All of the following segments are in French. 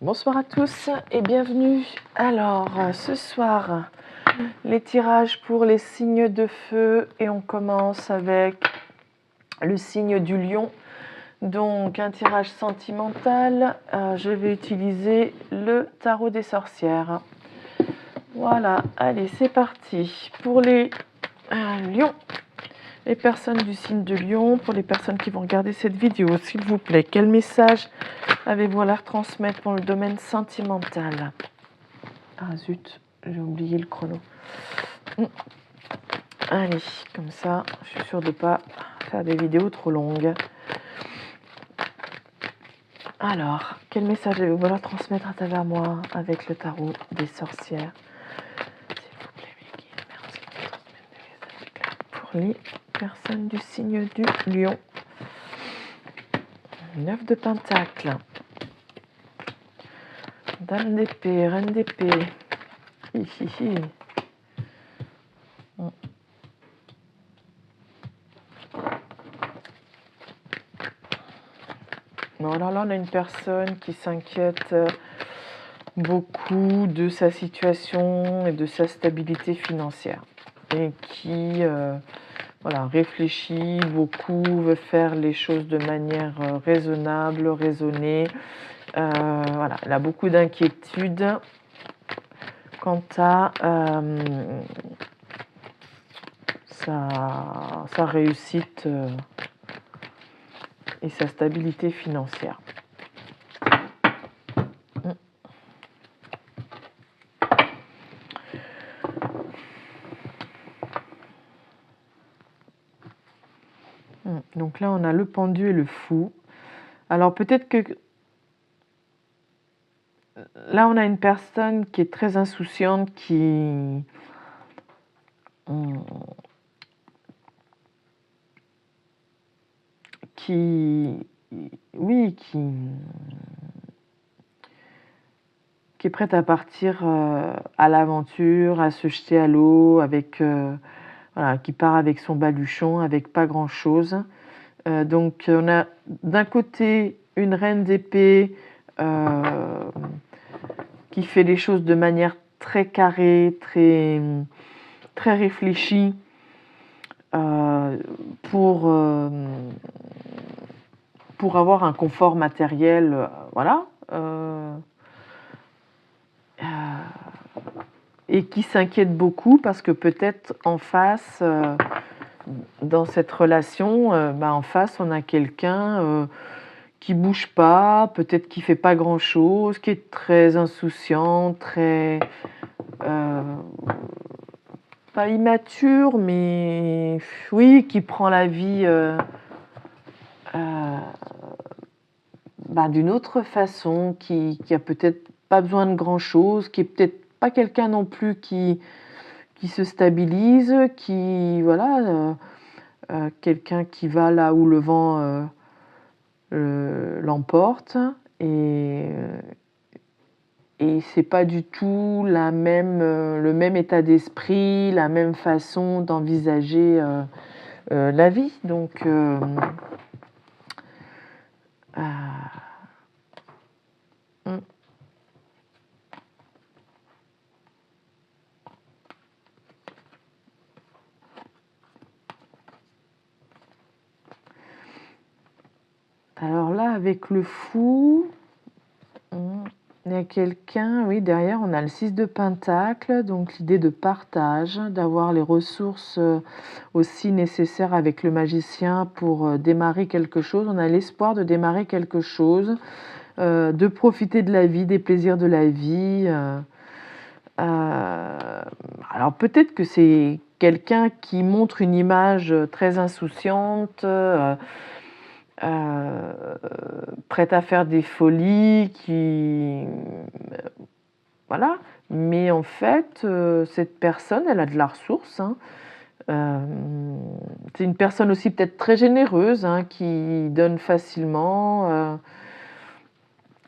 Bonsoir à tous et bienvenue. Alors, ce soir, les tirages pour les signes de feu et on commence avec le signe du lion. Donc, un tirage sentimental. Je vais utiliser le tarot des sorcières. Voilà, allez, c'est parti. Pour les lions, les personnes du signe de lion, pour les personnes qui vont regarder cette vidéo, s'il vous plaît, quel message avez-vous à leur transmettre pour le domaine sentimental? Ah zut, j'ai oublié le chrono. Allez, comme ça, je suis sûre de ne pas faire des vidéos trop longues. Alors, quel message avez-vous à leur transmettre à travers moi avec le tarot des sorcières? S'il vous plaît, Vicky, merci de me transmettre des messages clairs pour les personnes du signe du lion. 9 de pentacles. Dame d'épée, reine d'épée. Hihihi. Alors là, on a une personne qui s'inquiète beaucoup de sa situation et de sa stabilité financière et qui réfléchit beaucoup, veut faire les choses de manière raisonnable, raisonnée. Elle a beaucoup d'inquiétudes quant à sa réussite et sa stabilité financière. Donc là, on a le pendu et le fou. Alors peut-être que là, on a une personne qui est très insouciante, qui est prête à partir à l'aventure, à se jeter à l'eau, qui part avec son baluchon, avec pas grand-chose. Donc on a d'un côté une reine d'épée qui fait les choses de manière très carrée, très réfléchie pour avoir un confort matériel, et qui s'inquiète beaucoup parce que peut-être en face, dans cette relation, en face, on a quelqu'un qui bouge pas, peut-être qui fait pas grand-chose, qui est très insouciant, très pas immature, mais oui, qui prend la vie d'une autre façon, qui a peut-être pas besoin de grand-chose, qui est peut-être pas quelqu'un non plus qui se stabilise, quelqu'un qui va là où le vent l'emporte, et c'est pas du tout le même état d'esprit, la même façon d'envisager la vie. Donc alors là, avec le fou, il y a quelqu'un, oui, derrière, on a le 6 de Pentacle, donc l'idée de partage, d'avoir les ressources aussi nécessaires avec le magicien pour démarrer quelque chose. On a l'espoir de démarrer quelque chose, de profiter de la vie, des plaisirs de la vie. Alors peut-être que c'est quelqu'un qui montre une image très insouciante, prête à faire des folies, mais en fait, cette personne, elle a de la ressource, hein. C'est une personne aussi peut-être très généreuse, hein, qui donne facilement.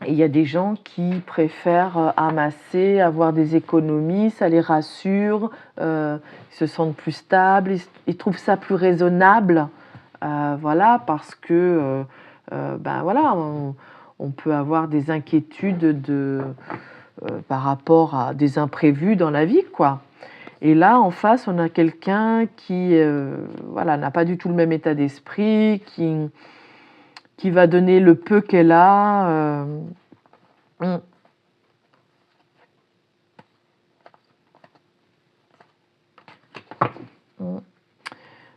Il y a des gens qui préfèrent amasser, avoir des économies, ça les rassure, ils se sentent plus stables, ils trouvent ça plus raisonnable, parce que on peut avoir des inquiétudes par rapport à des imprévus dans la vie, quoi. Et là, en face, on a quelqu'un qui voilà, n'a pas du tout le même état d'esprit, qui va donner le peu qu'elle a. Mm. Mm.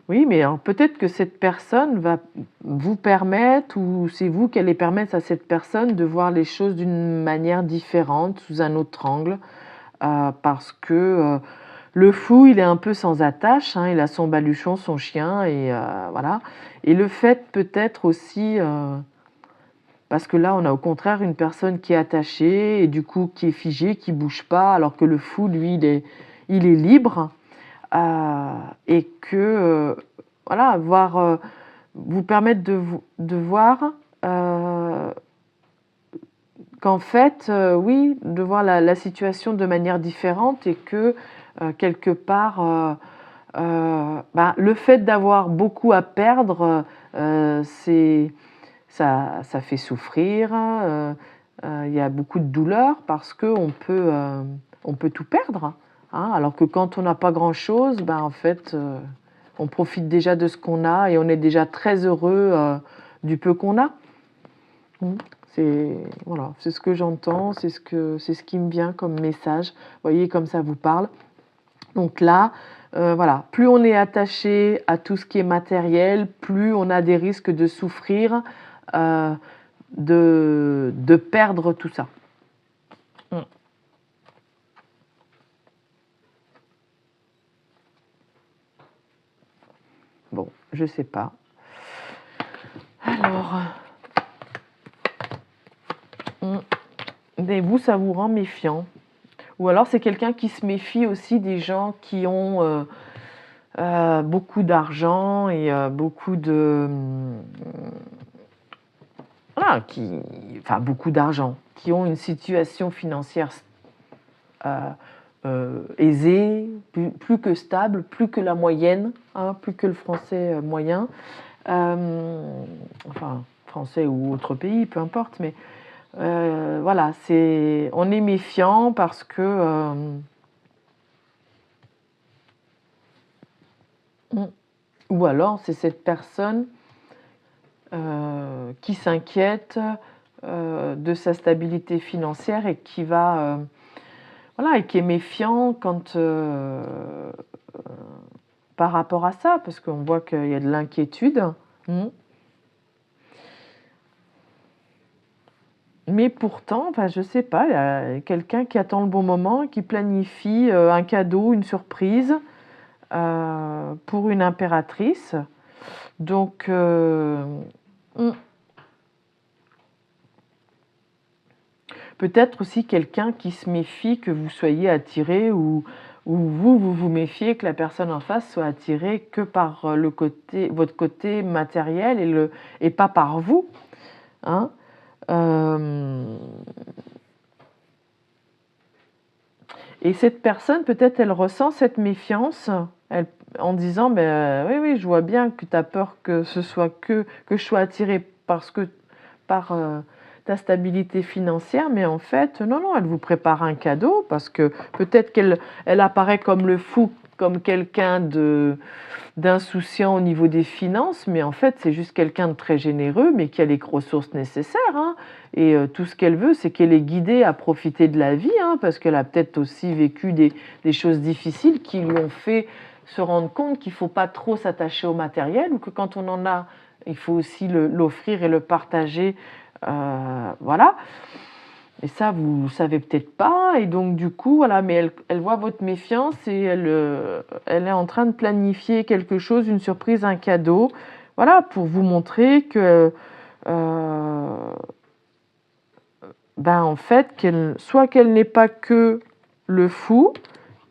Oui, mais alors peut-être que cette personne va vous permettre, ou c'est vous qui allez permettre à cette personne de voir les choses d'une manière différente, sous un autre angle, parce que le fou, il est un peu sans attache, hein, il a son baluchon, son chien, et voilà. Et le fait peut-être aussi, parce que là, on a au contraire une personne qui est attachée, et du coup qui est figée, qui bouge pas, alors que le fou, lui, il est libre. Et que voilà, vous permettre de voir qu'en fait, oui, de voir la situation de manière différente, et que quelque part, le fait d'avoir beaucoup à perdre, ça fait souffrir, il y a beaucoup de douleur parce qu'on on peut tout perdre. Hein, alors que quand on n'a pas grand-chose, en fait, on profite déjà de ce qu'on a et on est déjà très heureux du peu qu'on a. Voilà, c'est ce que j'entends, c'est ce qui me vient comme message. Vous voyez, comme ça vous parle. Donc là, voilà, plus on est attaché à tout ce qui est matériel, plus on a des risques de souffrir, de perdre tout ça. Bon, je sais pas. Alors, mais vous, ça vous rend méfiant. Ou alors c'est quelqu'un qui se méfie aussi des gens qui ont beaucoup d'argent et beaucoup de... voilà, enfin beaucoup d'argent, qui ont une situation financière aisée, plus que stable, plus que la moyenne, hein, plus que le français moyen. Enfin, français ou autre pays, peu importe, mais voilà, on est méfiant parce que ou alors c'est cette personne qui s'inquiète de sa stabilité financière et qui va voilà, et qui est méfiant par rapport à ça, parce qu'on voit qu'il y a de l'inquiétude. Mais pourtant, je sais pas, il y a quelqu'un qui attend le bon moment, qui planifie un cadeau, une surprise pour une impératrice. Donc, peut-être aussi quelqu'un qui se méfie que vous soyez attiré, ou vous méfiez que la personne en face soit attirée que par votre côté matériel et pas par vous. Hein. Et cette personne, peut-être, elle ressent cette méfiance en disant oui, je vois bien que tu as peur que ce soit que je sois attirée par ta stabilité financière, mais en fait, non, elle vous prépare un cadeau, parce que peut-être qu'elle apparaît comme le fou, comme quelqu'un d'insouciant au niveau des finances, mais en fait, c'est juste quelqu'un de très généreux, mais qui a les ressources nécessaires. Hein. Et tout ce qu'elle veut, c'est qu'elle est guidée à profiter de la vie, hein, parce qu'elle a peut-être aussi vécu des choses difficiles qui lui ont fait se rendre compte qu'il ne faut pas trop s'attacher au matériel, ou que quand on en a, il faut aussi l'offrir et le partager. Voilà. Et ça, vous ne savez peut-être pas. Et donc, du coup, voilà, mais elle voit votre méfiance et elle est en train de planifier quelque chose, une surprise, un cadeau, voilà, pour vous montrer que, en fait, soit qu'elle n'est pas que le fou,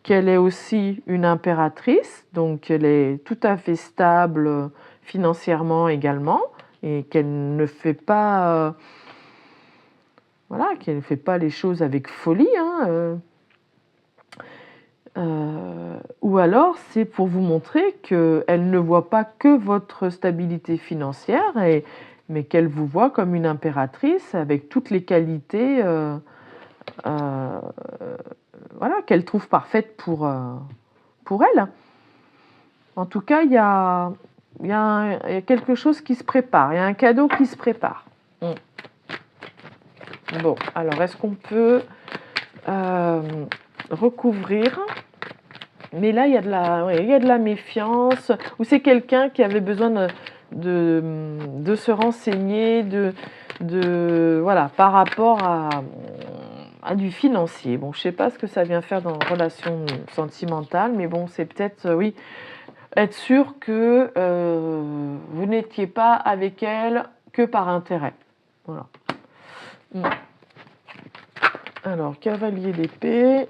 qu'elle est aussi une impératrice, donc elle est tout à fait stable financièrement également, et qu'elle ne fait pas... voilà, qu'elle ne fait pas les choses avec folie. Hein, ou alors, c'est pour vous montrer qu'elle ne voit pas que votre stabilité financière, mais qu'elle vous voit comme une impératrice avec toutes les qualités voilà, qu'elle trouve parfaites pour elle. En tout cas, il y a quelque chose qui se prépare, il y a un cadeau qui se prépare. Bon, alors est-ce qu'on peut recouvrir? Mais là, il y a de la méfiance, ou c'est quelqu'un qui avait besoin de se renseigner, voilà, par rapport à du financier. Bon, je ne sais pas ce que ça vient faire dans une relation sentimentale, mais bon, c'est peut-être, oui, être sûr que vous n'étiez pas avec elle que par intérêt. Voilà. Alors, cavalier d'épée.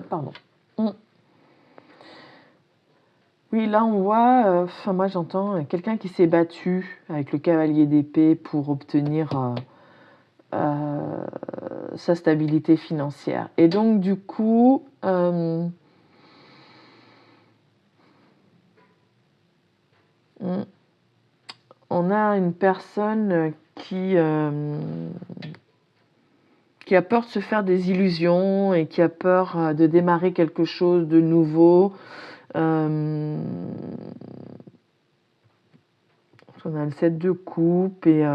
Pardon. Oui, là on voit, moi j'entends quelqu'un qui s'est battu avec le cavalier d'épée pour obtenir sa stabilité financière. Et donc du coup, on a une personne qui a peur de se faire des illusions et qui a peur de démarrer quelque chose de nouveau. On a le 7 de coupe et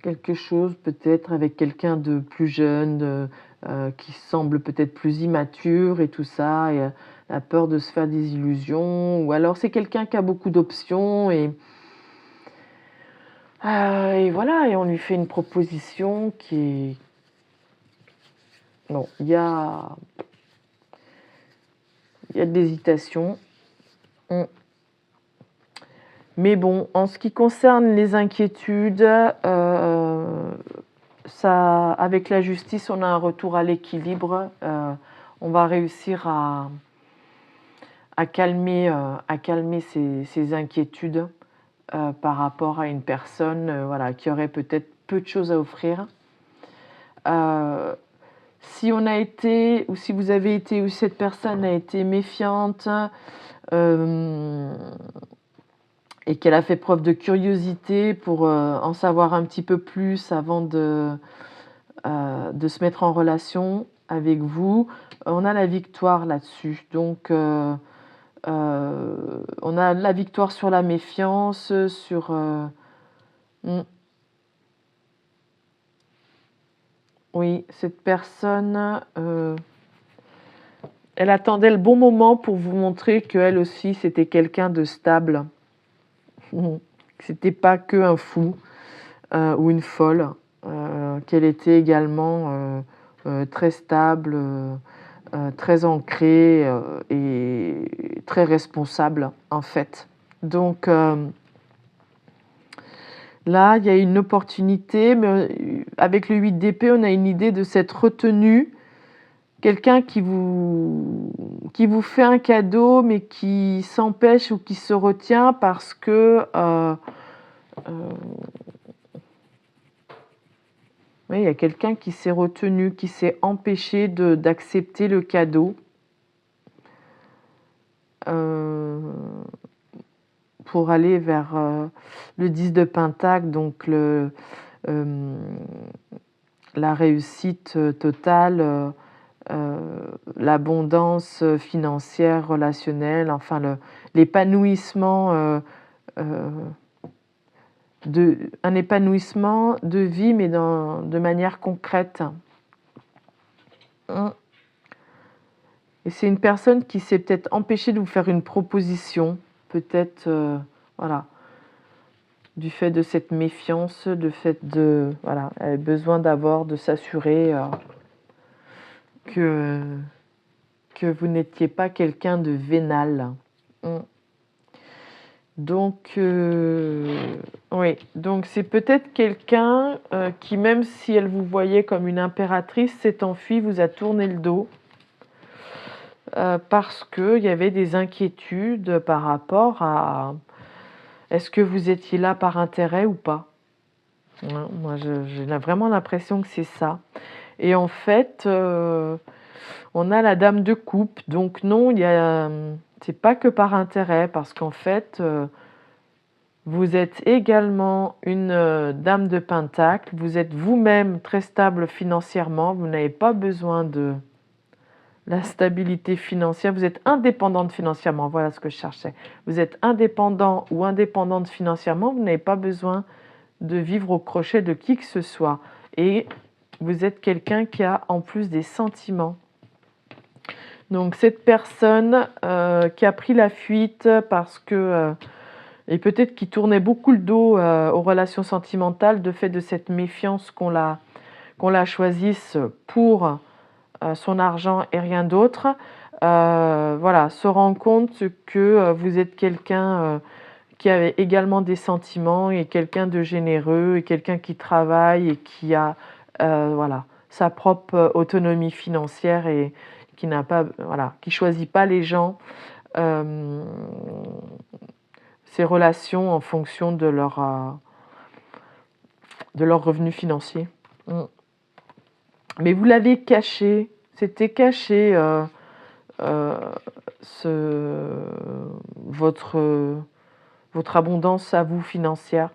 quelque chose peut-être avec quelqu'un de plus jeune, qui semble peut-être plus immature et tout ça, et a peur de se faire des illusions, ou alors c'est quelqu'un qui a beaucoup d'options et voilà, et on lui fait une proposition qui est... Non, il y a de l'hésitation. Mais bon, en ce qui concerne les inquiétudes, ça, avec la justice, on a un retour à l'équilibre. On va réussir à calmer ces inquiétudes par rapport à une personne voilà, qui aurait peut-être peu de choses à offrir. Si on a été, ou si vous avez été, ou cette personne a été méfiante, et qu'elle a fait preuve de curiosité pour en savoir un petit peu plus avant de se mettre en relation avec vous, on a la victoire là-dessus. Donc, on a la victoire sur la méfiance, sur... Oui, cette personne, elle attendait le bon moment pour vous montrer qu'elle aussi, c'était quelqu'un de stable. C'était pas que un fou ou une folle, qu'elle était également très stable, très ancrée et très responsable en fait. Donc là, il y a une opportunité, mais avec le 8 d'épée, on a une idée de cette retenue. Quelqu'un qui vous fait un cadeau, mais qui s'empêche ou qui se retient parce que oui, il y a quelqu'un qui s'est retenu, qui s'est empêché d'accepter le cadeau. Pour aller vers le 10 de Pentacle, donc la réussite totale, l'abondance financière, relationnelle, enfin l'épanouissement, un épanouissement de vie, mais de manière concrète. Et Et c'est une personne qui s'est peut-être empêchée de vous faire une proposition, peut-être, voilà, du fait de cette méfiance, du fait de, voilà, elle a besoin de s'assurer que vous n'étiez pas quelqu'un de vénal. Donc, oui, donc c'est peut-être quelqu'un qui, même si elle vous voyait comme une impératrice, s'est enfuie, vous a tourné le dos parce qu'il y avait des inquiétudes par rapport à est-ce que vous étiez là par intérêt ou pas. Moi, j'ai vraiment l'impression que c'est ça. Et en fait, on a la dame de coupe, donc non, c'est pas que par intérêt, parce qu'en fait, vous êtes également une dame de pentacle, vous êtes vous-même très stable financièrement, vous n'avez pas besoin de la stabilité financière, vous êtes indépendante financièrement, voilà ce que je cherchais. Vous êtes indépendant ou indépendante financièrement, vous n'avez pas besoin de vivre au crochet de qui que ce soit. Et vous êtes quelqu'un qui a en plus des sentiments. Donc cette personne qui a pris la fuite parce que, et peut-être qui tournait beaucoup le dos aux relations sentimentales, de fait de cette méfiance qu'on la choisisse pour son argent et rien d'autre, voilà, se rend compte que vous êtes quelqu'un qui a également des sentiments et quelqu'un de généreux et quelqu'un qui travaille et qui a voilà, sa propre autonomie financière et qui n'a pas, voilà, qui choisit pas les gens, ses relations en fonction de leur revenu financier. Mais vous l'avez caché, c'était caché votre abondance à vous financière.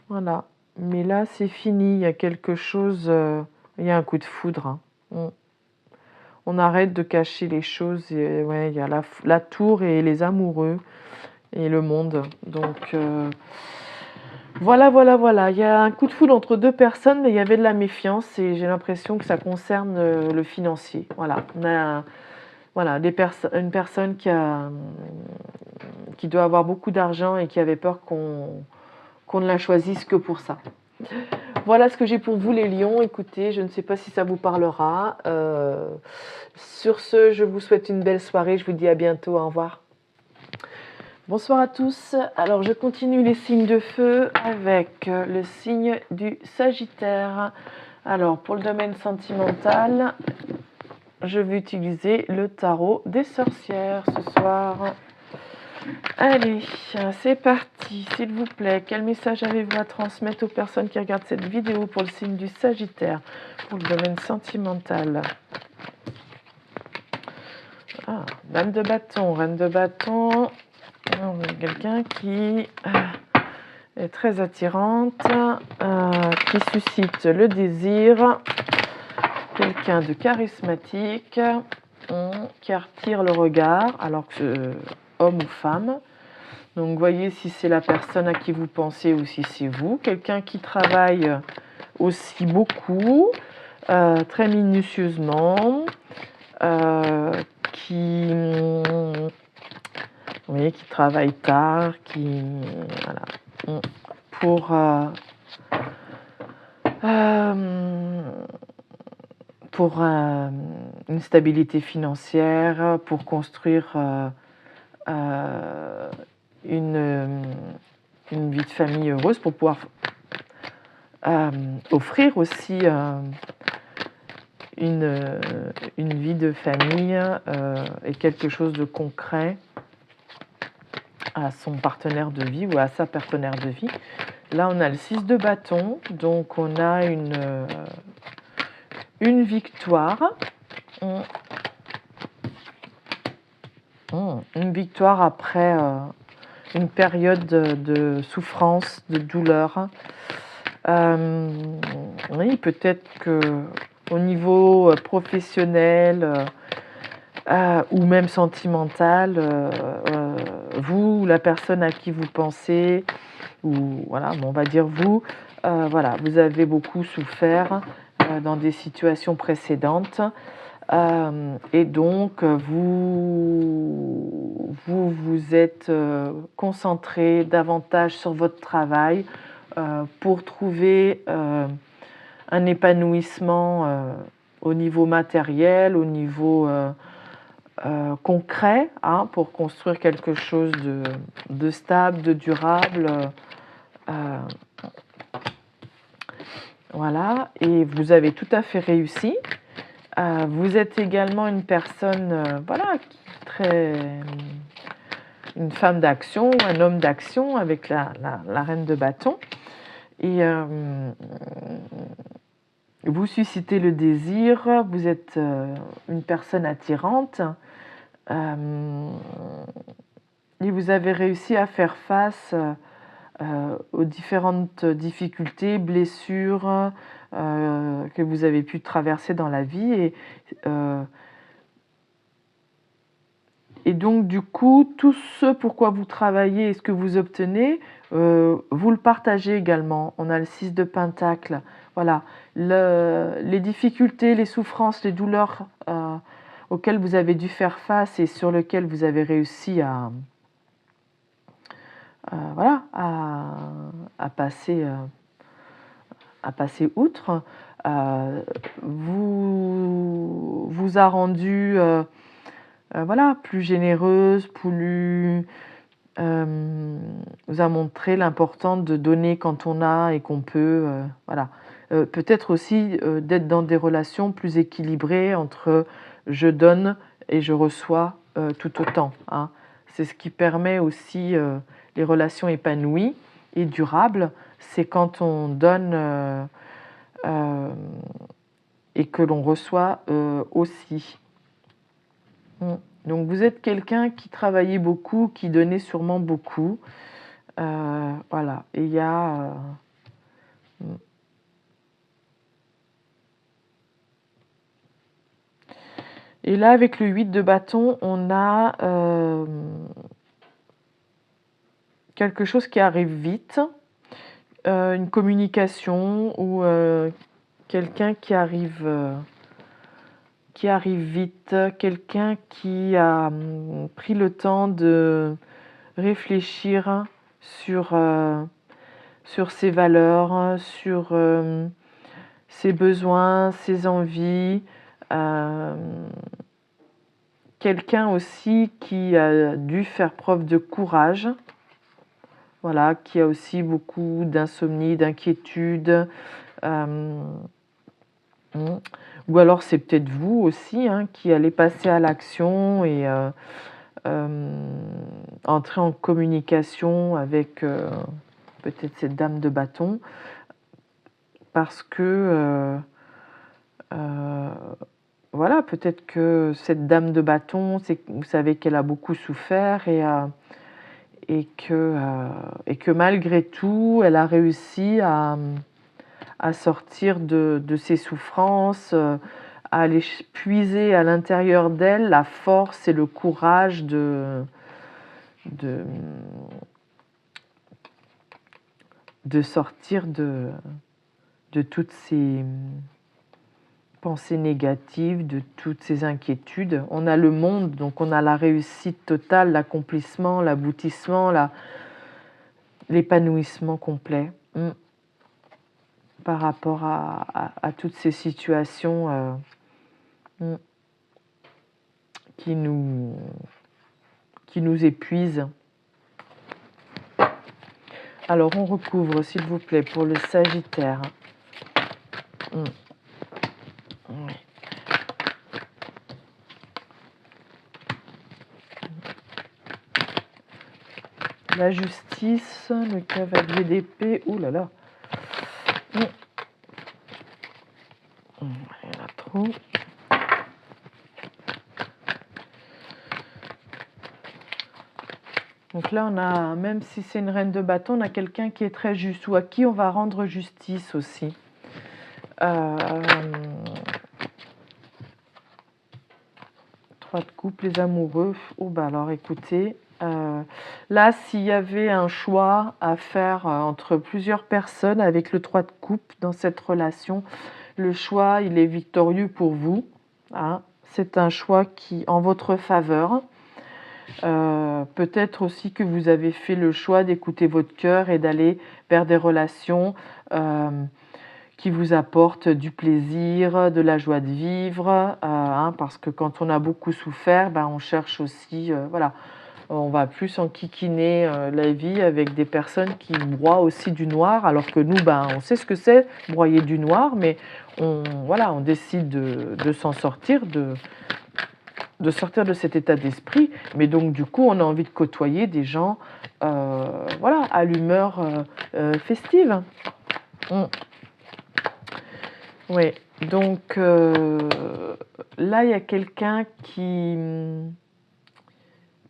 Voilà. Mais là, c'est fini. Il y a quelque chose. Il y a un coup de foudre. On arrête de cacher les choses. Et, ouais, il y a la tour et les amoureux et le monde. Donc, voilà. Il y a un coup de foudre entre deux personnes, mais il y avait de la méfiance et j'ai l'impression que ça concerne le financier. Voilà. On a une personne qui doit avoir beaucoup d'argent et qui avait peur qu'on ne la choisisse que pour ça. Voilà ce que j'ai pour vous les lions. Écoutez, je ne sais pas si ça vous parlera. Sur ce, je vous souhaite une belle soirée. Je vous dis à bientôt. Au revoir. Bonsoir à tous. Alors, je continue les signes de feu avec le signe du Sagittaire. Alors, pour le domaine sentimental, je vais utiliser le tarot des sorcières ce soir. Allez, c'est parti, s'il vous plaît. Quel message avez-vous à transmettre aux personnes qui regardent cette vidéo pour le signe du Sagittaire, pour le domaine sentimental? Ah, dame de bâton, reine de bâton. Quelqu'un qui est très attirante, qui suscite le désir. Quelqu'un de charismatique, qui attire le regard, alors que homme ou femme. Donc voyez si c'est la personne à qui vous pensez ou si c'est vous. Quelqu'un qui travaille aussi beaucoup, très minutieusement, qui travaille tard, pour une stabilité financière, pour construire une vie de famille heureuse, pour pouvoir offrir aussi une vie de famille et quelque chose de concret à son partenaire de vie ou à sa partenaire de vie. Là, on a le 6 de bâton, donc on a une victoire. Une victoire après une période de souffrance, de douleur. Oui, peut-être que au niveau professionnel ou même sentimental, vous, la personne à qui vous pensez, ou voilà, on va dire vous, voilà, vous avez beaucoup souffert. dans des situations précédentes. Et donc, vous êtes concentré davantage sur votre travail pour trouver un épanouissement au niveau matériel, au niveau concret, hein, pour construire quelque chose de stable, de durable. Voilà, et vous avez tout à fait réussi. Vous êtes également une personne, voilà, une femme d'action, un homme d'action avec la reine de bâton. Et vous suscitez le désir, vous êtes une personne attirante. Et vous avez réussi à faire face aux différentes difficultés, blessures que vous avez pu traverser dans la vie. Et donc, du coup, tout ce pourquoi vous travaillez et ce que vous obtenez, vous le partagez également. On a le 6 de Pentacle. Voilà. Les difficultés, les souffrances, les douleurs auxquelles vous avez dû faire face et sur lesquelles vous avez réussi voilà, à passer outre, vous a rendu voilà, plus généreuse, plus vous a montré l'importance de donner quand on a et qu'on peut. Voilà. Peut-être aussi d'être dans des relations plus équilibrées entre je donne et je reçois tout autant. Hein. C'est ce qui permet aussi les relations épanouies et durables. C'est quand on donne et que l'on reçoit aussi. Donc vous êtes quelqu'un qui travaillait beaucoup, qui donnait sûrement beaucoup. Voilà. Et il y a... Et là, avec le 8 de bâton, on a quelque chose qui arrive vite, une communication ou quelqu'un qui arrive vite, quelqu'un qui a pris le temps de réfléchir sur ses valeurs, sur ses besoins, ses envies. Quelqu'un aussi qui a dû faire preuve de courage, voilà, qui a aussi beaucoup d'insomnie, d'inquiétude. Ou alors c'est peut-être vous aussi hein, qui allez passer à l'action et entrer en communication avec peut-être cette dame de bâton parce que voilà, peut-être que cette dame de bâton, vous savez qu'elle a beaucoup souffert et que malgré tout, elle a réussi à sortir de ses souffrances, à aller puiser à l'intérieur d'elle la force et le courage de sortir de toutes ces pensées négatives, de toutes ces inquiétudes. On a le monde, donc on a la réussite totale, l'accomplissement, l'aboutissement, l'épanouissement complet par rapport à toutes ces situations qui nous épuisent. Alors on recouvre s'il vous plaît pour le Sagittaire. La justice, le cavalier d'épée, ouh là là. Il y en a trop. Donc là, on a, même si c'est une reine de bâton, on a quelqu'un qui est très juste ou à qui on va rendre justice aussi. 3 de coupe, les amoureux. Oh bah alors écoutez, là s'il y avait un choix à faire entre plusieurs personnes avec le 3 de coupe dans cette relation, le choix, il est victorieux pour vous. Hein. C'est un choix qui en votre faveur. Peut-être aussi que vous avez fait le choix d'écouter votre cœur et d'aller vers des relations qui vous apportent du plaisir, de la joie de vivre, hein, parce que quand on a beaucoup souffert, ben, on cherche aussi, voilà, on va plus enquiquiner la vie avec des personnes qui broient aussi du noir, alors que nous, ben, on sait ce que c'est, broyer du noir, mais voilà, on décide de s'en sortir, de sortir de cet état d'esprit, mais donc du coup on a envie de côtoyer des gens voilà, à l'humeur festive. Oui, donc là il y a quelqu'un qui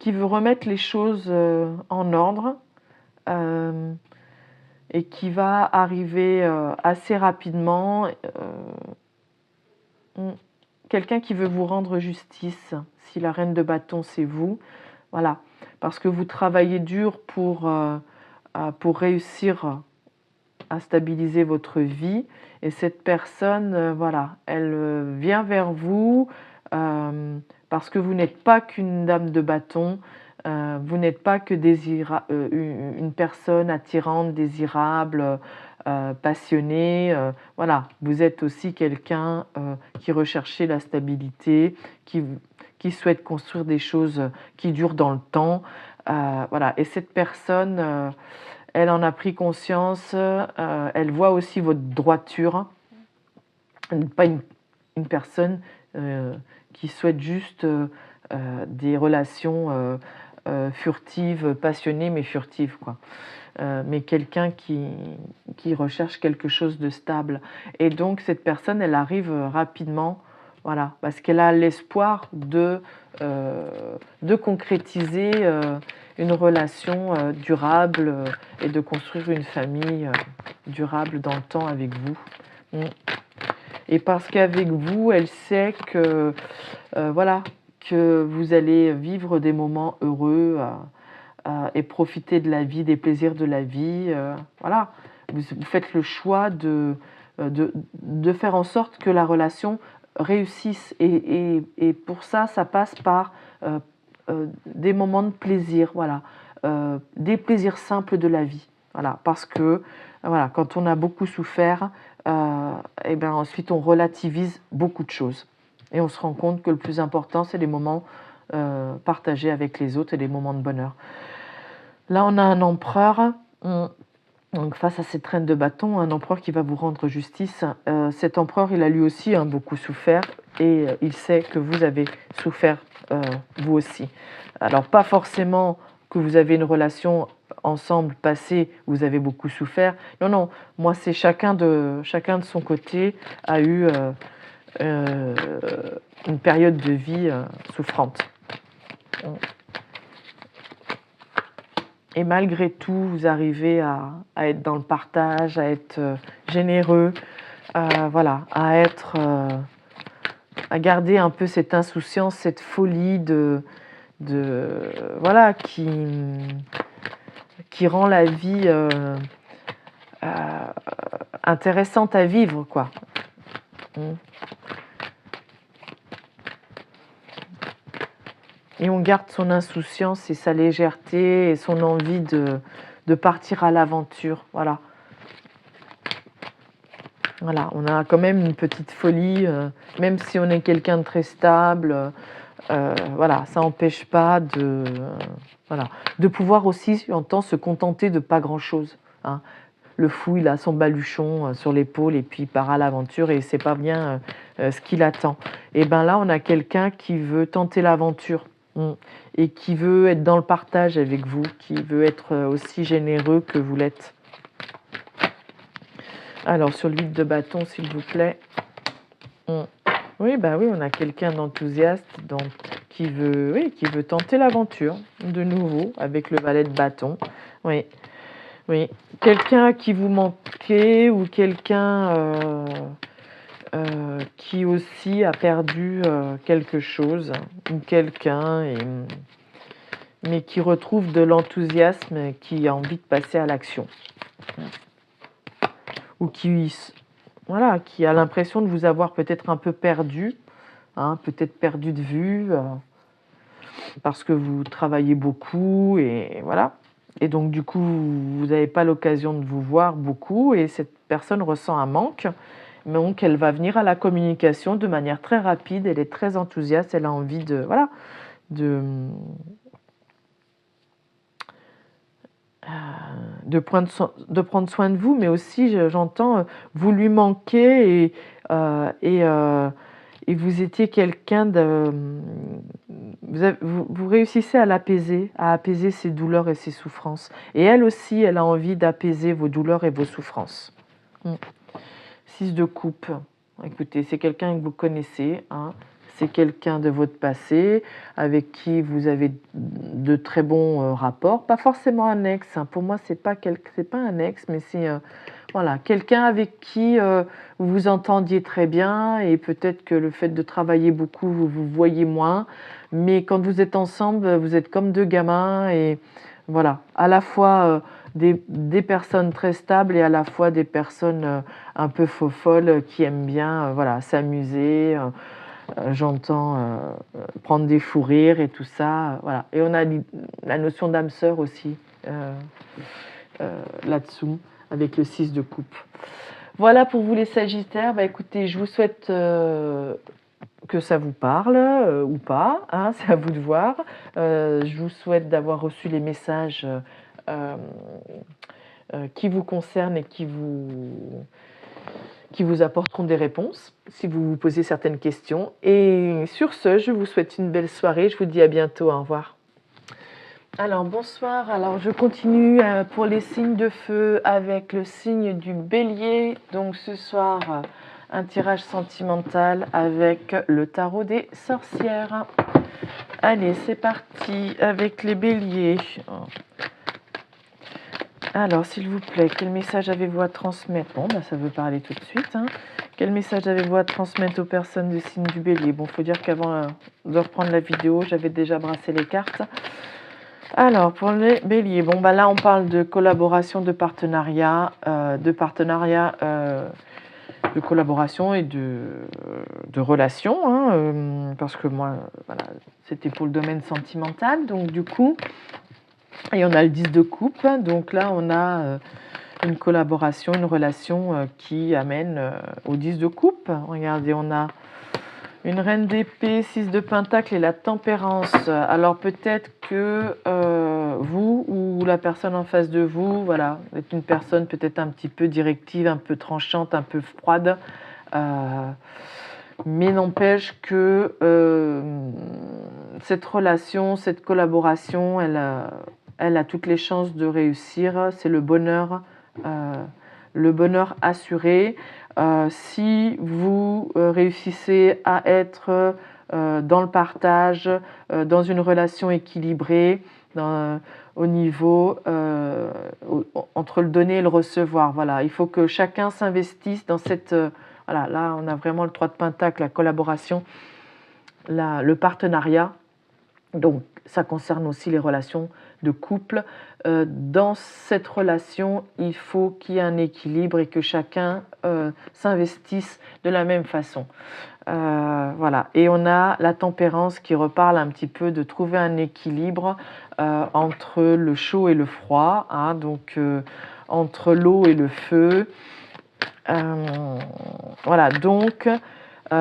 veut remettre les choses en ordre et qui va arriver assez rapidement. Quelqu'un qui veut vous rendre justice, si la reine de bâton c'est vous, voilà, parce que vous travaillez dur pour réussir à stabiliser votre vie, et cette personne, voilà, elle vient vers vous parce que vous n'êtes pas qu'une dame de bâton, vous n'êtes pas que une personne attirante, désirable, passionnée, voilà, vous êtes aussi quelqu'un qui recherchait la stabilité, qui souhaite construire des choses qui durent dans le temps, voilà, et cette personne, elle en a pris conscience, elle voit aussi votre droiture, pas une personne qui souhaite juste des relations furtives, passionnées, mais furtives, quoi. Mais quelqu'un qui recherche quelque chose de stable. Et donc cette personne, elle arrive rapidement, voilà, parce qu'elle a l'espoir de concrétiser une relation durable et de construire une famille durable dans le temps avec vous. Et parce qu'avec vous, elle sait que, voilà, que vous allez vivre des moments heureux et profiter de la vie, des plaisirs de la vie. Voilà, vous faites le choix de faire en sorte que la relation réussisse. Et pour ça, ça passe par des moments de plaisir, voilà, des plaisirs simples de la vie. Voilà, parce que voilà, quand on a beaucoup souffert, et ben ensuite on relativise beaucoup de choses. Et on se rend compte que le plus important, c'est les moments partagés avec les autres et les moments de bonheur. Là, on a un empereur, donc face à cette reine de bâton, un empereur qui va vous rendre justice. Cet empereur, il a lui aussi beaucoup souffert et il sait que vous avez souffert vous aussi. Alors, pas forcément que vous avez une relation ensemble passée, vous avez beaucoup souffert. Non, non, moi, c'est chacun de son côté a eu une période de vie souffrante. Et malgré tout, vous arrivez à être dans le partage, à être généreux, voilà, à garder un peu cette insouciance, cette folie voilà, qui rend la vie intéressante à vivre, quoi. Et on garde son insouciance et sa légèreté et son envie de partir à l'aventure. Voilà. Voilà, on a quand même une petite folie, même si on est quelqu'un de très stable. Voilà, ça n'empêche pas de pouvoir aussi, en temps, se contenter de pas grand-chose. Hein. Le fou, il a son baluchon sur l'épaule et puis il part à l'aventure et il ne sait pas bien ce qu'il attend. Et bien là, on a quelqu'un qui veut tenter l'aventure. Et qui veut être dans le partage avec vous, qui veut être aussi généreux que vous l'êtes. Alors, sur le 8 de bâton, s'il vous plaît. Oui, bah oui, on a quelqu'un d'enthousiaste donc, qui veut tenter l'aventure de nouveau avec le valet de bâton. Oui, oui. Quelqu'un à qui vous manquez ou quelqu'un qui aussi a perdu quelque chose ou quelqu'un mais qui retrouve de l'enthousiasme et qui a envie de passer à l'action ou qui voilà, qui a l'impression de vous avoir peut-être un peu perdu, hein, peut-être perdu de vue, parce que vous travaillez beaucoup et voilà. Et donc du coup, vous n'avez pas l'occasion de vous voir beaucoup et cette personne ressent un manque. Donc elle va venir à la communication de manière très rapide, elle est très enthousiaste, elle a envie de, voilà, de, de prendre soin de vous, mais aussi, j'entends, vous lui manquez et vous étiez quelqu'un de... Vous réussissez à apaiser ses douleurs et ses souffrances. Et elle aussi, elle a envie d'apaiser vos douleurs et vos souffrances. 6 de coupe. Écoutez, c'est quelqu'un que vous connaissez, hein. C'est quelqu'un de votre passé, avec qui vous avez de très bons rapports. Pas forcément un ex, hein. Pour moi, c'est pas un ex, mais c'est voilà, quelqu'un avec qui vous vous entendiez très bien et peut-être que le fait de travailler beaucoup, vous vous voyez moins. Mais quand vous êtes ensemble, vous êtes comme deux gamins et voilà, à la fois des personnes très stables et à la fois des personnes un peu faux-folles qui aiment bien voilà, s'amuser. J'entends prendre des fous rires et tout ça. Voilà. Et on a la notion d'âme sœur aussi là-dessous, avec le 6 de coupe. Voilà pour vous les Sagittaires. Bah, écoutez, je vous souhaite que ça vous parle ou pas, hein, c'est à vous de voir. Je vous souhaite d'avoir reçu les messages qui vous concernent et qui vous apporteront des réponses si vous vous posez certaines questions. Et sur ce, je vous souhaite une belle soirée. Je vous dis à bientôt. Au revoir. Alors, bonsoir. Alors, je continue pour les signes de feu avec le signe du Bélier. Donc, ce soir, un tirage sentimental avec le tarot des sorcières. Allez, c'est parti avec les Béliers. Alors, s'il vous plaît, quel message avez-vous à transmettre? Bon, bah, ça veut parler tout de suite. Hein. Quel message avez-vous à transmettre aux personnes du signe du Bélier? Bon, il faut dire qu'avant de reprendre la vidéo, j'avais déjà brassé les cartes. Alors, pour les Béliers, bon, bah là, on parle de collaboration, de partenariat, de collaboration et de relation, hein, parce que moi, voilà, c'était pour le domaine sentimental, donc du coup, et on a le 10 de coupe, donc là, on a une collaboration, une relation qui amène au 10 de coupe. Regardez, on a une reine d'épée, 6 de pentacle et la tempérance. Alors peut-être que vous ou la personne en face de vous, voilà, est une personne peut-être un petit peu directive, un peu tranchante, un peu froide. Mais n'empêche que cette relation, cette collaboration, elle a toutes les chances de réussir. C'est le bonheur assuré. Si vous réussissez à être dans le partage, dans une relation équilibrée, au niveau entre le donner et le recevoir. Voilà, il faut que chacun s'investisse dans cette... voilà, là, on a vraiment le 3 de pentacle, la collaboration, le partenariat. Donc, ça concerne aussi les relations de couple. Dans cette relation, il faut qu'il y ait un équilibre et que chacun s'investisse de la même façon. Voilà. Et on a la tempérance qui reparle un petit peu de trouver un équilibre entre le chaud et le froid, hein, donc entre l'eau et le feu. Voilà. Donc,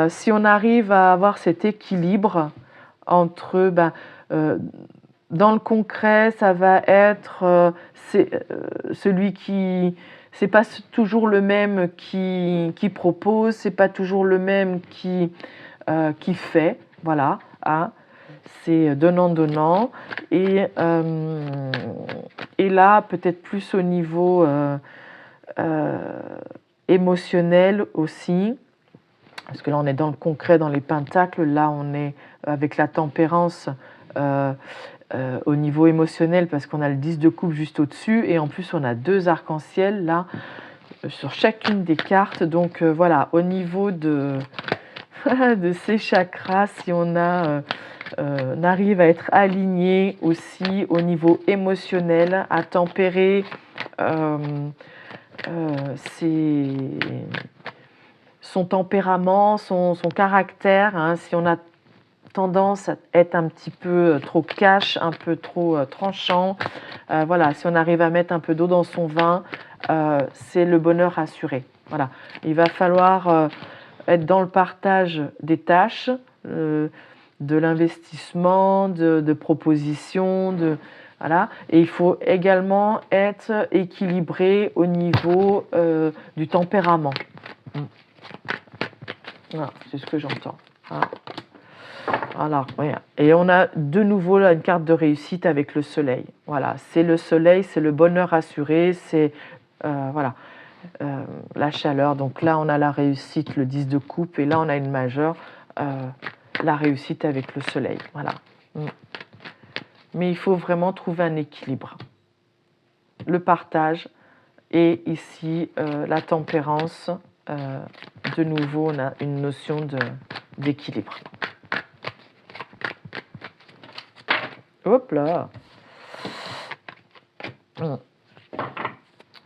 si on arrive à avoir cet équilibre entre... dans le concret, ça va être celui qui... C'est pas toujours le même qui propose, c'est pas toujours le même qui fait, voilà. Hein. C'est donnant-donnant. Et là, peut-être plus au niveau émotionnel aussi, parce que là, on est dans le concret, dans les pentacles, là, on est avec la tempérance au niveau émotionnel parce qu'on a le 10 de coupe juste au-dessus et en plus on a 2 arcs-en-ciel là sur chacune des cartes. Donc voilà, au niveau de ces chakras, si on arrive à être aligné aussi au niveau émotionnel, à tempérer son tempérament, son caractère, hein, si on a tendance à être un petit peu trop cash, un peu trop tranchant, voilà, si on arrive à mettre un peu d'eau dans son vin, c'est le bonheur assuré. Voilà. Il va falloir être dans le partage des tâches, de l'investissement, de propositions, voilà. Et il faut également être équilibré au niveau du tempérament. Voilà, c'est ce que j'entends. Voilà, regarde. Et on a de nouveau là, une carte de réussite avec le soleil. Voilà, c'est le soleil, c'est le bonheur assuré, c'est voilà, la chaleur. Donc là, on a la réussite, le 10 de coupe, et là, on a une majeure, la réussite avec le soleil. Voilà. Mais il faut vraiment trouver un équilibre. Le partage et ici, la tempérance. De nouveau, on a une notion d'équilibre. Hop là.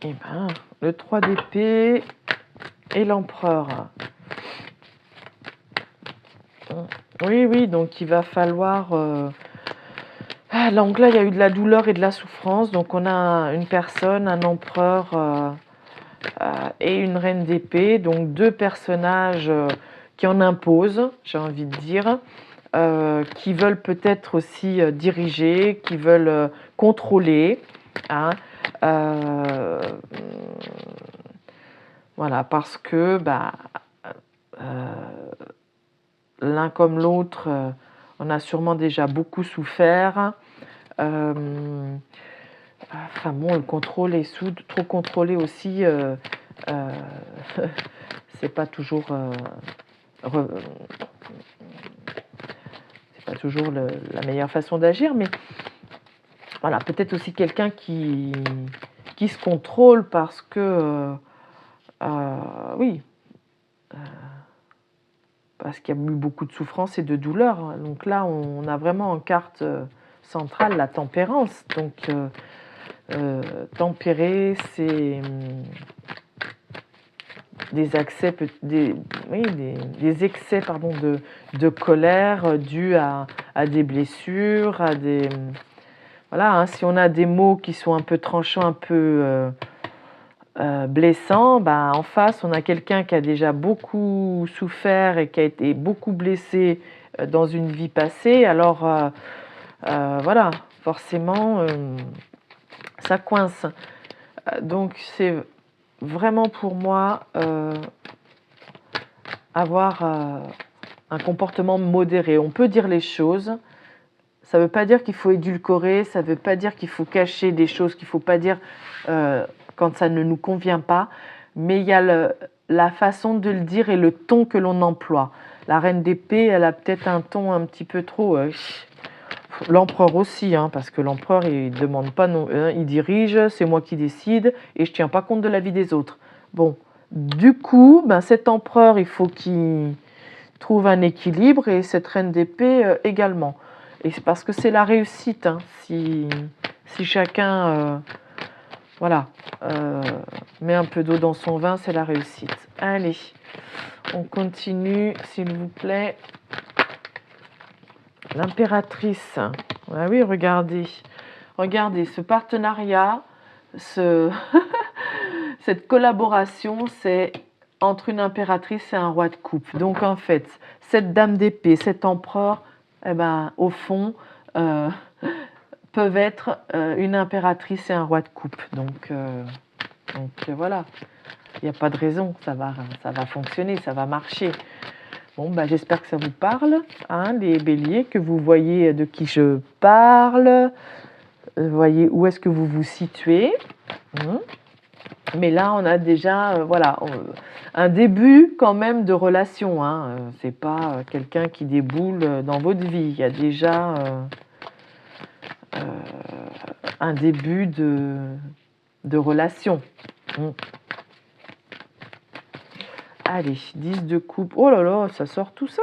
Et ben, le 3 d'épée et l'empereur. Oui, donc il va falloir... donc là, il y a eu de la douleur et de la souffrance. Donc on a une personne, un empereur et une reine d'épée. Donc deux personnages qui en imposent, j'ai envie de dire. Qui veulent peut-être aussi diriger, qui veulent contrôler. Hein, voilà, parce que l'un comme l'autre, on a sûrement déjà beaucoup souffert. Enfin bon, le contrôle est trop contrôlé aussi, c'est pas toujours, la meilleure façon d'agir, mais voilà, peut-être aussi quelqu'un qui se contrôle parce que, oui, parce qu'il y a eu beaucoup de souffrance et de douleur. Donc là, on a vraiment en carte centrale la tempérance. Donc, tempérer, c'est des excès de colère dus à des blessures, à des... Voilà, hein, si on a des mots qui sont un peu tranchants, un peu blessants, en face, on a quelqu'un qui a déjà beaucoup souffert et qui a été beaucoup blessé dans une vie passée. Alors, voilà, forcément, ça coince. Donc, c'est vraiment pour moi avoir un comportement modéré. On peut dire les choses. Ça ne veut pas dire qu'il faut édulcorer, ça ne veut pas dire qu'il faut cacher des choses qu'il ne faut pas dire quand ça ne nous convient pas, mais il y a la façon de le dire et le ton que l'on emploie. La reine d'épée, elle a peut-être un ton un petit peu trop... l'empereur aussi, hein, parce que l'empereur, il ne demande pas, non, il dirige, c'est moi qui décide, et je ne tiens pas compte de la vie des autres. Bon, du coup, cet empereur, il faut qu'il trouve un équilibre, et cette reine d'épée également. Et c'est parce que c'est la réussite, hein, si chacun met un peu d'eau dans son vin, c'est la réussite. Allez, on continue, s'il vous plaît. L'impératrice. Ah oui, regardez ce partenariat, cette collaboration, c'est entre une impératrice et un roi de coupe. Donc en fait, cette dame d'épée, cet empereur, au fond, peuvent être une impératrice et un roi de coupe. Donc voilà, il n'y a pas de raison, ça va fonctionner, ça va marcher. Bon, j'espère que ça vous parle, hein, les béliers, que vous voyez de qui je parle, voyez où est-ce que vous vous situez. Mais là, on a déjà un début quand même de relation. Hein. C'est pas quelqu'un qui déboule dans votre vie. Il y a déjà un début de relation. Allez, 10 de coupe. Oh là là, ça sort tout ça.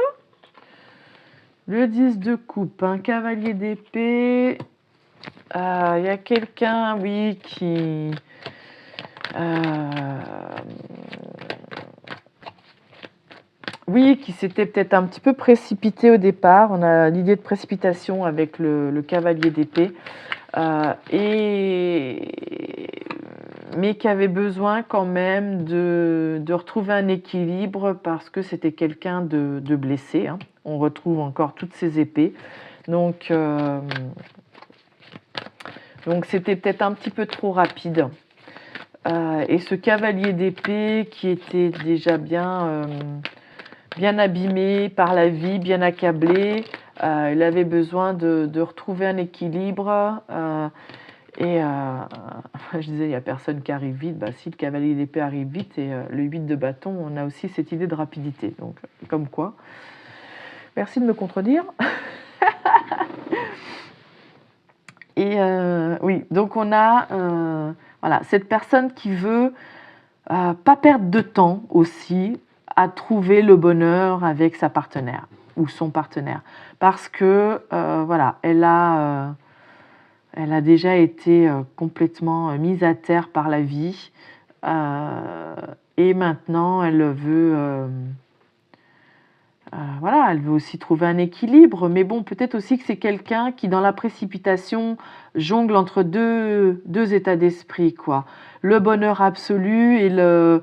Le 10 de coupe, un cavalier d'épée. Il y a quelqu'un, oui, qui... Oui, qui s'était peut-être un petit peu précipité au départ. On a l'idée de précipitation avec le cavalier d'épée. Mais qui avait besoin quand même de retrouver un équilibre parce que c'était quelqu'un de blessé. Hein. On retrouve encore toutes ses épées. Donc c'était peut-être un petit peu trop rapide. Et ce cavalier d'épée qui était déjà bien abîmé par la vie, bien accablé, il avait besoin de retrouver un équilibre. Je disais, il n'y a personne qui arrive vite. Bah, si le cavalier d'épée arrive vite et le 8 de bâton, on a aussi cette idée de rapidité. Donc, comme quoi. Merci de me contredire. Et oui, donc on a voilà, cette personne qui veut pas perdre de temps aussi à trouver le bonheur avec sa partenaire ou son partenaire. Parce que, voilà, elle a déjà été complètement mise à terre par la vie et maintenant elle veut, voilà, elle veut aussi trouver un équilibre. Mais bon, peut-être aussi que c'est quelqu'un qui, dans la précipitation, jongle entre deux états d'esprit, quoi. Le bonheur absolu et la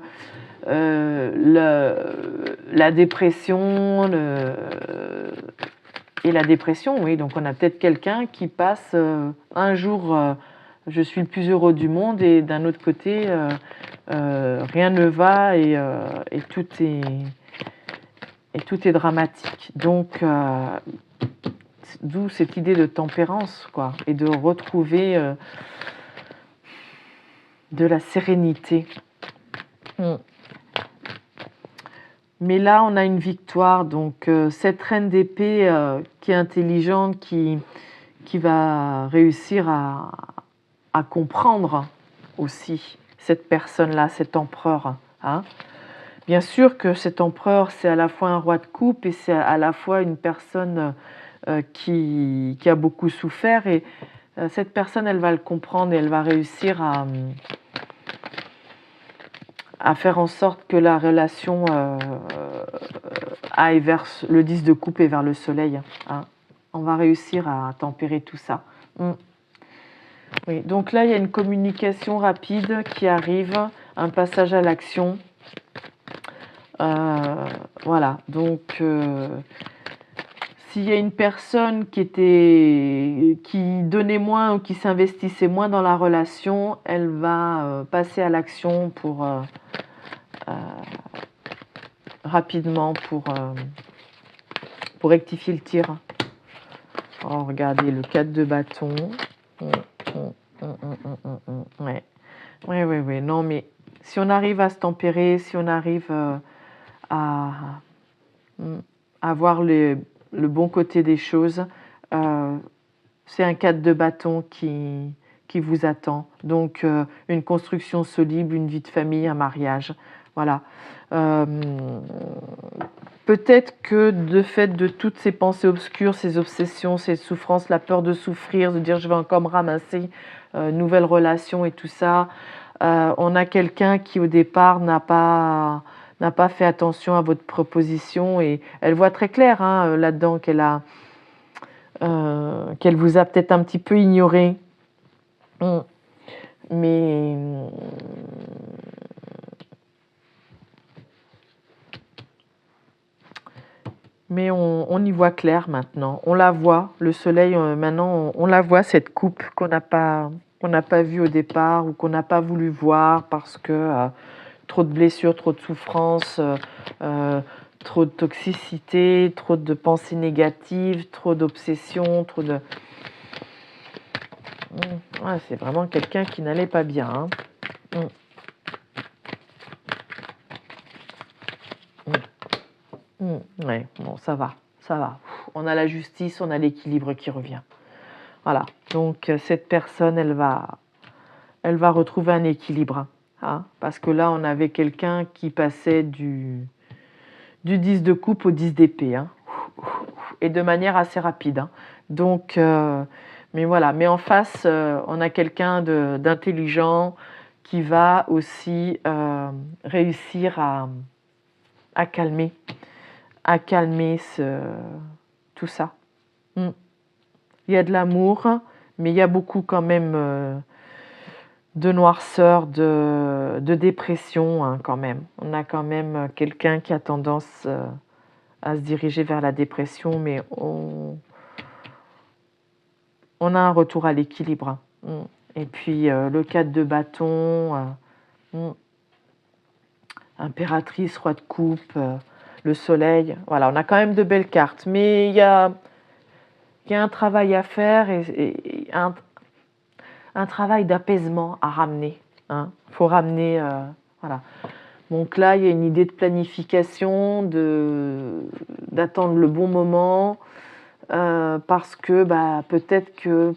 dépression, la dépression, oui. Donc on a peut-être quelqu'un qui passe un jour, je suis le plus heureux du monde, et d'un autre côté, rien ne va et tout est dramatique. Donc, d'où cette idée de tempérance, quoi, et de retrouver de la sérénité. Mais là, on a une victoire. Donc, cette reine d'épée qui est intelligente, qui va réussir à comprendre aussi cette personne-là, cet empereur. Hein. Bien sûr que cet empereur, c'est à la fois un roi de coupe et c'est à la fois une personne qui a beaucoup souffert. Et cette personne, elle va le comprendre et elle va réussir à faire en sorte que la relation aille vers le 10 de coupe et vers le soleil. Hein. On va réussir à tempérer tout ça. Oui, donc là, il y a une communication rapide qui arrive, un passage à l'action. Voilà, donc s'il y a une personne qui donnait moins ou qui s'investissait moins dans la relation, elle va passer à l'action pour rapidement pour rectifier le tir. Oh, regardez le 4 de bâton. Ouais. Oui. Non, mais si on arrive à se tempérer, si on arrive à voir le bon côté des choses, c'est un 4 de bâton qui vous attend. Donc, une construction solide, une vie de famille, un mariage. Voilà. Peut-être que de fait de toutes ces pensées obscures, ces obsessions, ces souffrances, la peur de souffrir, de dire je vais encore me ramasser, nouvelle relation et tout ça, on a quelqu'un qui au départ n'a pas fait attention à votre proposition et elle voit très clair là-dedans qu'elle vous a peut-être un petit peu ignoré. Mais on y voit clair maintenant. On la voit, le soleil, maintenant, on la voit, cette coupe qu'on n'a pas vue au départ ou qu'on n'a pas voulu voir parce que trop de blessures, trop de souffrances, trop de toxicité, trop de pensées négatives, trop d'obsessions, trop de... Ouais, c'est vraiment quelqu'un qui n'allait pas bien. Ouais, bon, ça va. On a la justice, on a l'équilibre qui revient. Voilà. Donc cette personne, elle va retrouver un équilibre, parce que là, on avait quelqu'un qui passait du 10 de coupe au 10 d'épée, et de manière assez rapide. Donc, mais voilà. Mais en face, on a quelqu'un d'intelligent qui va aussi réussir à calmer à calmer tout ça. Il y a de l'amour, mais il y a beaucoup quand même de noirceur, de dépression hein, quand même. On a quand même quelqu'un qui a tendance à se diriger vers la dépression, mais on a un retour à l'équilibre. Et puis le 4 de bâton, impératrice, roi de coupe, le soleil. Voilà, on a quand même de belles cartes, mais il y a un travail à faire et un travail d'apaisement à ramener. Faut ramener, voilà. Donc là, il y a une idée de planification, d'attendre le bon moment, parce que peut-être que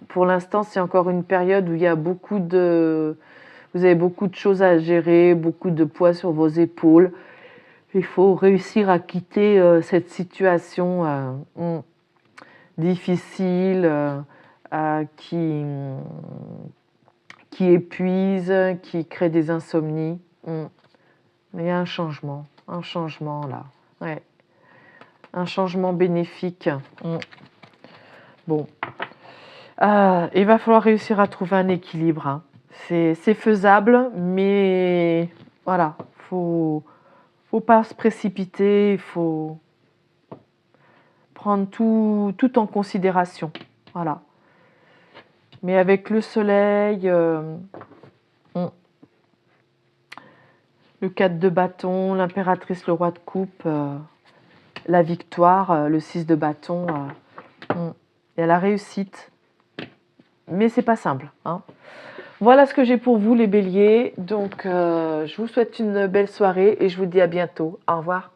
pour l'instant, c'est encore une période où il y a vous avez beaucoup de choses à gérer, beaucoup de poids sur vos épaules. Il faut réussir à quitter cette situation difficile qui épuise, qui crée des insomnies. Mais il y a un changement là. Ouais. Un changement bénéfique. Bon. Il va falloir réussir à trouver un équilibre. Hein. C'est faisable, mais voilà, faut pas se précipiter, il faut prendre tout en considération. Voilà. Mais avec le soleil, le 4 de bâton, l'impératrice, le roi de coupe, la victoire, le 6 de bâton, il y a la réussite. Mais c'est pas simple. Hein. Voilà ce que j'ai pour vous les béliers. Donc je vous souhaite une belle soirée et je vous dis à bientôt. Au revoir.